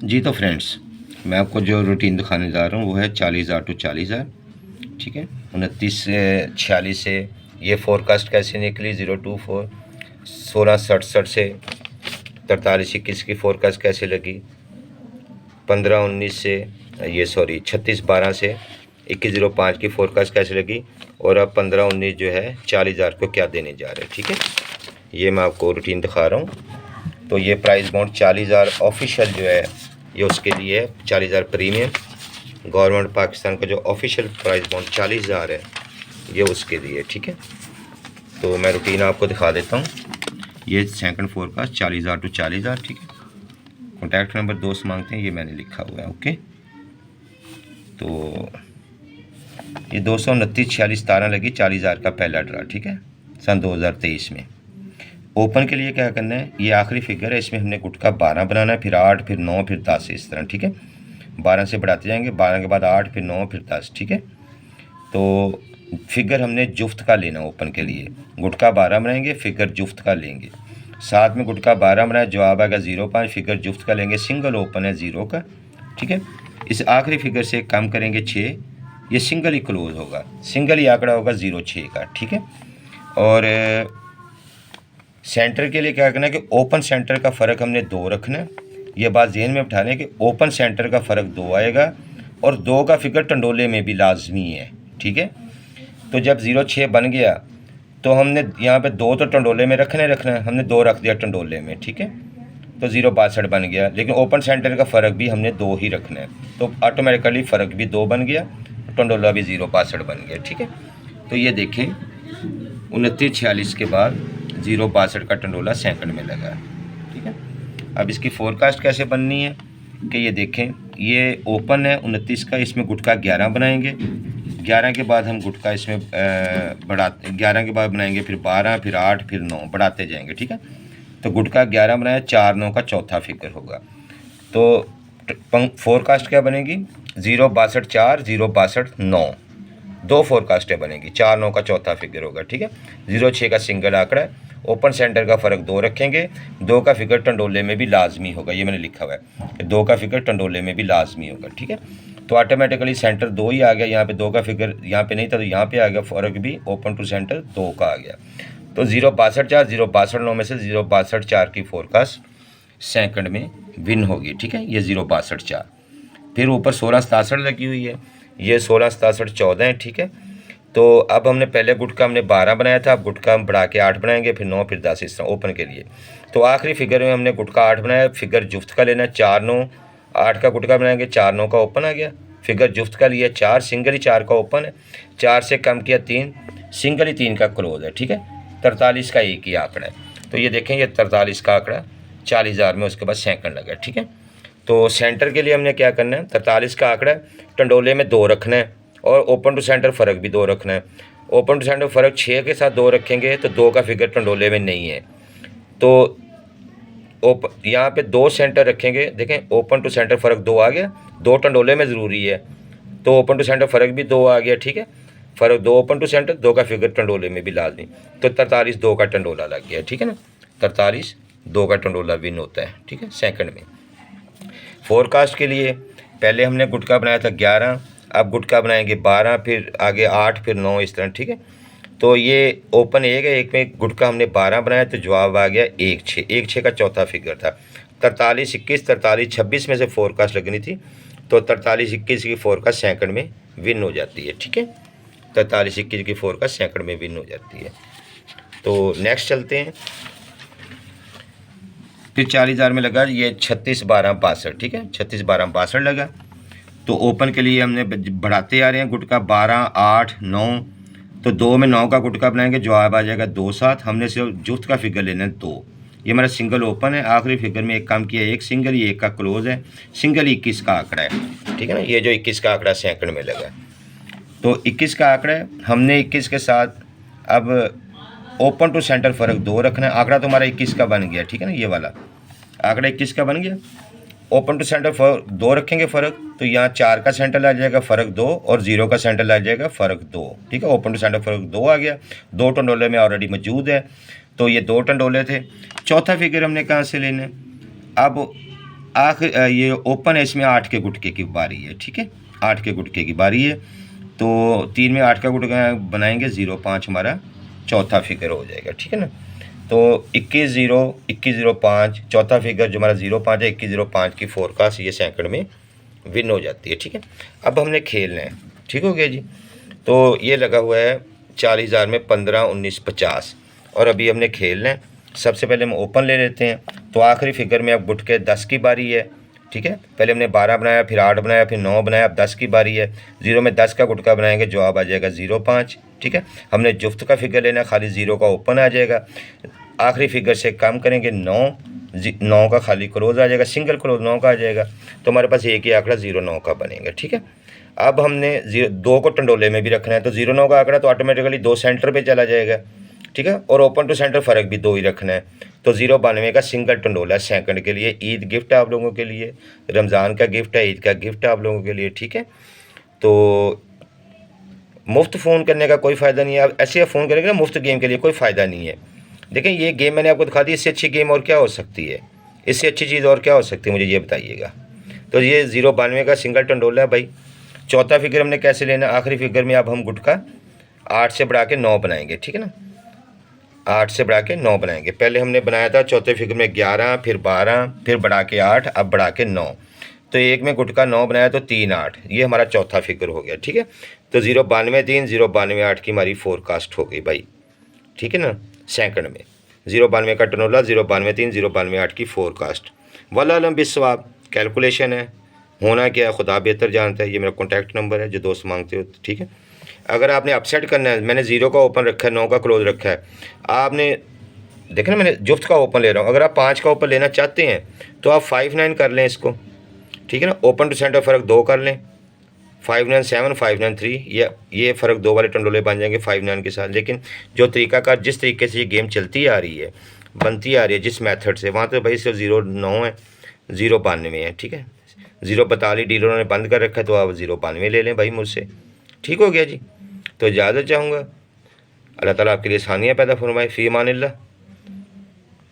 जी तो फ्रेंड्स, मैं आपको जो रूटीन दिखाने जा रहा हूँ वो है 40,000 टू 40,000। ठीक है, 29 से 46 से ये फोरकास्ट कैसे निकली, 024 1667 से 4321 की फोरकास्ट कैसे लगी, 1519 से ये 3612 से 2105 की फोरकास्ट कैसे लगी, और अब 1519 जो है 40,000 को क्या देने जा रहे हैं। ठीक है, ये मैं आपको रूटीन दिखा रहा हूँ। तो ये प्राइस बॉन्ड 40,000 ऑफिशियल जो है ये उसके लिए है, 40,000 प्रीमियम गवर्नमेंट पाकिस्तान का जो ऑफिशियल प्राइस बॉन्ड 40,000 है ये उसके लिए। ठीक है, तो मैं रूटीन आपको दिखा देता हूँ। ये सेकंड फोरकास्ट 40,000 टू 40,000। ठीक है, कॉन्टैक्ट नंबर दोस्त मांगते हैं, ये मैंने लिखा हुआ है। ओके, तो ये 229-46-17 लगी 40,000 का पहला ड्रा। ठीक है, सन 2023 में। ओपन के लिए क्या करना है, ये आखिरी फिगर है, इसमें हमने गुटका 12 बनाना है, फिर 8, फिर 9, फिर 10, इस तरह। ठीक है, 12 से बढ़ाते जाएंगे, 12 के बाद 8, फिर 9, फिर 10। ठीक है, तो फिगर हमने जुफ्त का लेना ओपन के लिए। गुटका 12 बनाएंगे, फिगर जुफ्त का लेंगे। साथ में गुटका 12 बनाए, जवाब आएगा 0.5, फिगर जुफ्त का लेंगे, सिंगल ओपन है 0 का। ठीक है, इस आखिरी फिगर से कम करेंगे 6, ये सिंगल ही क्लोज होगा, सिंगल ही आंकड़ा होगा 0.6 का। ठीक है, और सेंटर के लिए क्या करना है कि ओपन सेंटर का फ़र्क हमने 2 रखना है। ये बात ज़हन में बिठा लें कि ओपन सेंटर का फ़र्क 2 आएगा, और 2 का फिगर टंडोले में भी लाजमी है। ठीक है, तो जब 0.6 बन गया तो हमने यहाँ पे 2 तो टंडोले में रखना है, हमने 2 रख दिया टंडोले में। ठीक है, तो 0.62 बन गया, लेकिन ओपन सेंटर का फ़र्क भी हमने 2 ही रखना है, तो ऑटोमेटिकली फ़र्क भी 2 बन गया, टंडोला भी 0.62 बन गया। ठीक है, तो ये देखें 29-46 के बाद 0.62 का टंडोला सेकंड में लगा। ठीक है, अब इसकी फोरकास्ट कैसे बननी है कि ये देखें, ये ओपन है 29 का, इसमें गुटका 11 बनाएंगे, 11 के बाद हम गुटका इसमें बढ़ाते, 11 के बाद बनाएंगे फिर 12, फिर 8, फिर 9, बढ़ाते जाएंगे। ठीक है, तो गुटका 11 बनाया, 4 9 का चौथा फिगर होगा, तो फोरकास्ट क्या बनेगी, 0.62 4, 0.62 9, 2 फोरकास्टें बनेगी, 4 9 का चौथा फिगर होगा। ठीक है, 0.6 का सिंगल आंकड़ा है, ओपन सेंटर का फ़र्क 2 रखेंगे, 2 का फिगर टंडोले में भी लाजमी होगा, ये मैंने लिखा हुआ है कि 2 का फिगर टंडोले में भी लाजमी होगा। ठीक है, तो ऑटोमेटिकली सेंटर 2 ही आ गया, यहाँ पे 2 का फिगर यहाँ पे नहीं था तो यहाँ पे आ गया, फ़र्क भी ओपन टू सेंटर 2 का आ गया। तो 0.62 4, 0.62 9 में से 0.62 4 की फोरकास्ट सेकंड में विन होगी। ठीक है, ये 0.62 4, फिर ऊपर 1667 लगी हुई है, ये 1667 14 है। ठीक है, तो अब हमने पहले गुटका हमने 12 बनाया था, अब गुटका हम बढ़ा के 8 बनाएंगे, फिर 9, फिर 10, इस तरह ओपन के लिए। तो आखिरी फिगर में हमने गुटका 8 बनाया, फिगर जुफ्त का लेना है 4 9, 8 का गुटका बनाएंगे, 4 9 का ओपन आ गया, फिगर जुफ्त का लिया 4, सिंगल ही 4 का ओपन है, 4 से कम किया 3, सिंगल ही 3 का क्लोज है। ठीक है, 43 का एक ही आंकड़ा है, तो ये देखें ये 43 का आंकड़ा 40,000 में उसके बाद सेकंड लगा। ठीक है, तो सेंटर के लिए हमने क्या करना है, 43 का आंकड़ा टंडोले में 2 रखना है, और ओपन टू सेंटर फ़र्क भी 2 रखना है। ओपन टू सेंटर फ़र्क 6 के साथ 2 रखेंगे तो 2 का फिगर टंडोले में नहीं है, तो यहाँ पे 2 सेंटर रखेंगे, देखें ओपन टू सेंटर फ़र्क 2 आ गया, 2 टंडोले में ज़रूरी है, तो ओपन टू सेंटर फ़र्क भी 2 आ गया। ठीक है, फ़र्क 2 ओपन टू सेंटर, 2 का फिगर टंडोले में भी लाजमी, तो 43 2 का टंडोला लग गया। ठीक है ना, 43 2 का टंडोला विन होता है। ठीक है, सेकंड में। फोरकास्ट के लिए पहले हमने गुटका बनाया था 11, अब गुटका बनाएंगे 12, फिर आगे 8, फिर 9, इस तरह। ठीक है, तो ये ओपन एक है, एक में गुटका हमने 12 बनाया, तो जवाब आ गया 1.6 का चौथा फिगर था। 43 21 43 26 में से फोरकास्ट लगनी थी, तो 43 21 की फोरकास्ट सेकंड में विन हो जाती है। ठीक है, 43 21 की फोरकास्ट सेकंड में विन हो जाती है। तो नेक्स्ट चलते हैं, फिर 40,000 में लगा ये 36 12 62। ठीक है, 36 12 62 लगा, तो ओपन के लिए हमने बढ़ाते आ रहे हैं, गुटका 12 8 9, तो 2 में 9 का गुटका बनाएंगे, जवाब आ जाएगा 2 7, हमने सिर्फ जुफ्त का फिगर लेना है 2, ये हमारा सिंगल ओपन है, आखिरी फिगर में एक काम किया, एक सिंगल ही, एक का क्लोज है, सिंगल 21 का आंकड़ा है। ठीक है ना, ये जो 21 का आंकड़ा सेकंड में लगा, तो 21 का आंकड़ा है, हमने 21 के साथ अब ओपन टू सेंटर फ़र्क 2 रखना है, आंकड़ा तो हमारा 21 का बन गया। ठीक है ना, ये वाला आंकड़ा 21 का बन गया, ओपन टू सेंटर 2 रखेंगे फ़र्क, तो यहाँ 4 का सेंटर आ जाएगा फ़र्क 2, और 0 का सेंटर आ जाएगा फ़र्क 2। ठीक है, ओपन टू सेंटर फ़र्क 2 आ गया, 2 टंडोले में ऑलरेडी मौजूद है, तो ये 2 टंडोले थे। चौथा फिगर हमने कहाँ से लेना है, अब ये ओपन है, इसमें 8 के गुटके की बारी है, ठीक है, 8 के गुटके की बारी है। तो 3 में 8 का गुटका बनाएंगे, 0.5 हमारा चौथा फिगर हो जाएगा, ठीक है ना। तो 21.05 चौथा फिगर जो हमारा 0.5 है, 21.05 की फोरकास्ट ये सेकंड में विन हो जाती है, ठीक है। अब हमने खेलना है, ठीक हो गया जी। तो ये लगा हुआ है 40,000 में 15, 19, 50 और अभी हमने खेलना है। सबसे पहले हम ओपन ले लेते हैं। तो आखिरी फिगर में अब गुटके 10 की बारी है, ठीक है। पहले हमने 12 बनाया, फिर 8 बनाया, फिर 9 बनाया, अब 10 की बारी है। 0 में 10 का गुटका बनाएंगे, जवाब आ जाएगा 0.5, ठीक है। हमने जुफ्त का फिगर लेना, खाली 0 का ओपन आ जाएगा। आखिरी फिगर से कम करेंगे 9 का खाली क्लोज आ जाएगा, सिंगल क्लोज 9 का आ जाएगा। तो हमारे पास एक ही आंकड़ा 0.9 का बनेगा, ठीक है। अब हमने 2 को टंडोले में भी रखना है, तो 0.9 का आंकड़ा तो ऑटोमेटिकली 2 सेंटर पे चला जाएगा, ठीक है। और ओपन टू सेंटर फ़र्क भी 2 ही रखना है। तो 0.92 का सिंगल टंडोला सेकंड के लिए। ईद गिफ्ट है आप लोगों के लिए, रमज़ान का गिफ्ट है, ईद का गिफ्ट है आप लोगों के लिए, ठीक है। तो मुफ्त फ़ोन करने का कोई फ़ायदा नहीं है। आप ऐसे फ़ोन करेंगे ना मुफ्त गेम के लिए, कोई फ़ायदा नहीं है। देखें ये गेम मैंने आपको दिखा दी, इससे अच्छी गेम और क्या हो सकती है, इससे अच्छी चीज़ और क्या हो सकती है, मुझे ये बताइएगा। तो ये 0.92 का सिंगल टंडोला है भाई। चौथा फिगर हमने कैसे लेना, आखिरी फिगर में अब हम गुटका 8 से बढ़ा के 9 बनाएंगे, ठीक है ना। 8 से बढ़ा के 9 बनाएंगे। पहले हमने बनाया था चौथे फिगर में 11, फिर 12, फिर बढ़ा के 8, अब बढ़ा के 9। तो एक में गुटका 9 बनाया तो 3, 8, ये हमारा चौथा फिगर हो गया, ठीक है। तो 0.92 3, 0.92 8 की हमारी फोरकास्ट हो गई भाई, ठीक है ना। सेकंड में 0.92 का टनोला, 0.92 3, 0.92 8 की फोरकास्ट। वल्लाह अलम बिस्सवाब। कैलकुलेशन है, होना क्या है खुदा बेहतर जानता है। ये मेरा कॉन्टैक्ट नंबर है जो दोस्त मांगते हो, ठीक है। अगर आपने अपसेट करना है, मैंने 0 का ओपन रखा है, 9 का क्लोज रखा है। आपने देखा ना, मैंने जुफ्त का ओपन ले रहा हूँ। अगर आप 5 का ओपन लेना चाहते हैं तो आप 5-9 कर लें इसको, ठीक है ना। ओपन टू सेंटर फ़र्क 2 कर लें, 5-9-7, 5-9-3, ये फ़र्क 2 वाले टंडोले बन जाएंगे 5-9 के साथ। लेकिन जो तरीका का जिस तरीके से ये गेम चलती आ रही है, बनती आ रही है जिस मेथड से, वहाँ तो भाई सिर्फ 0.9 है, 0.92 है, ठीक है। 0.42 डीलरों ने बंद कर रखा है, तो आप 0.92 ले लें भाई मुझसे, ठीक हो गया जी। तो इजाज़त चाहूँगा। अल्लाह ताला आपके लिए आसानियाँ पैदा फरमाए। फ़ी अमानिल्लाह।